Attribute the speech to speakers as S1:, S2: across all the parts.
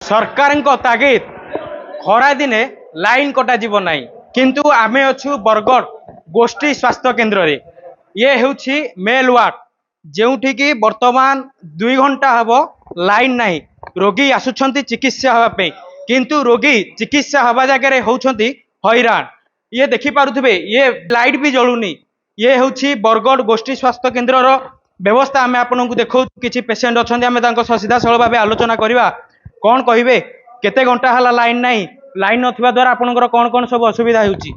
S1: सरकार तागिद खरा दिने लाइन कटा जीव नहीं किंतु आमे अच्छु बरगढ़ गोष्ठी स्वास्थ्य केन्द्र रे ये होछि मेल वार्ड जेउठी की वर्तमान 2 घंटा हबो लाइन नहीं रोगी आसुछंती चिकित्सा हवा पे किंतु रोगी चिकित्सा हवा जगह होउछंती हैरान। ये देखि पारुथिबे ये लाइट भी जळुनी। ये होछि बरगढ़ गोष्ठी स्वास्थ्य केन्द्र रो व्यवस्था आमे आपनकु देखौ किछि पेशेंट अछंती आमे तांको सीधा सरल भाबे आलोचना करबा कौन कहिबे केते घंटा हला लाइन नहीं लाइन नथिबा द्वारा आपनकर कौन सब असुविधा होउछि।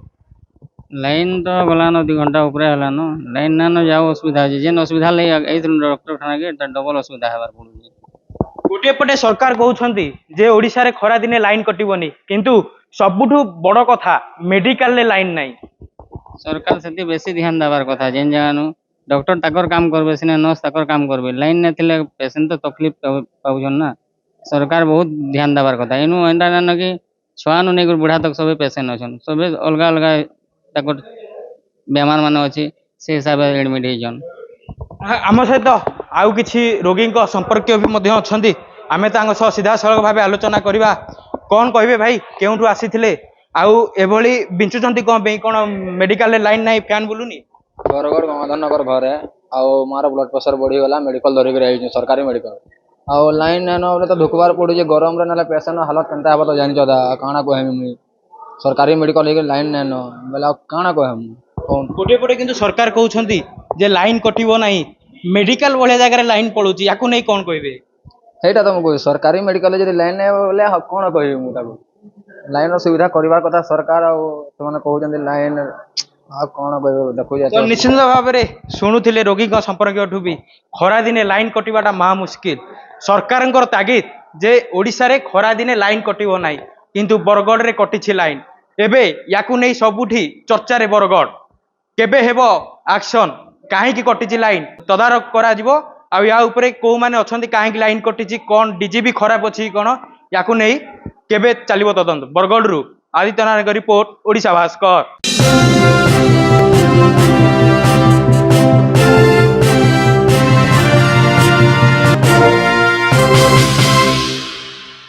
S2: लाइन तो गलान 2 घंटा ऊपर हलान लाइन ना न जाओ असुविधा जे जेन असुविधा ले एइथन डॉक्टर खाना के डबल असुविधा हेबार पड़ुछि।
S1: गोटे पटे सरकार कहउछंती जे ओडिसा रे खरा दिने लाइन कटिबोनी किंतु सबुठु बड़ कथा मेडिकल ले लाइन नहीं।
S2: सरकार सेति बेसी ध्यान देबार कथा जेन जगानु डॉक्टर ताकर काम करबे सिने नर्स ताकर काम करबे लाइन ने थिले पेशेंट तो तकलीफ पाउछन ना। सरकार बहुत ध्यान देबार कथा एनु एंडा न कि छुआनु नै बुढ़ा तक सबे पेशेंट अछन सबे अलगा अलगा ताकर बेमार माने अछि से हिसाब एडमिट हेजन।
S1: आम सहित आउ किछि रोगी संपर्क भी मध्य अछंती आमे तांग सह सीधा सड़क भाबे आलोचना करबा कौन कहिबे भाई केउठु आसीथिले आउ एभली बिंचुचंती कोन बे कोन मेडिकल लाइन नाही फैन बुलुनी।
S3: बरगढ़ गंगाधर नगर घर है आउ मार ब्लड प्रेशर बढ़ी गला मेडिकल धरिक रही सरकारी मेडिकल आउ लाइन नाइन बोले तो ढुकबार पड़ुचे गरम रे ना पेशेंट हालत केनता हे तो जानि चदा काना कहमी मुई सरकारी मेडिकल लेके लाइन नाइन बोला काना कहम
S1: गोटे पटे किंतु सरकार कहउछंती जे लाइन कटिबो नाही मेडिकल वाले जगह लाइन पड़ुची याकू नै कोन कहिबे
S3: हेटा तो मुई सरकारी मेडिकल जदी लाइन नै बोले कोन कहबी मु ताको लाइन रो सुविधा करिवार कथा सरकार आ तमने कहउछंती लाइन आ कोन कहबे देखो जा
S1: तो निश्चित भाव रे सुनुथिले रोगी का संपर्क भी खरा दिने लाइन कटिबाटा महा मुश्किल। सरकार तागिद जे ओडिसा रे खरा दिने लाइन कटिबो नाही किंतु बरगढ़ रे कटिछि लाइन एबे याकू नै सबुठी चर्चा रे बरगढ़ केबे हेबो एक्शन काहे की कटिछि लाइन तदारक करा जिवो आ या ऊपर को माने अछंती काहे की लाइन कटिछि कोन डीजीबी खराब अछि कोन याकू नै केबे चलिबो तदंत। बरगढ़ रु आदित्य नारायण रिपोर्ट ओडिसा भास्कर।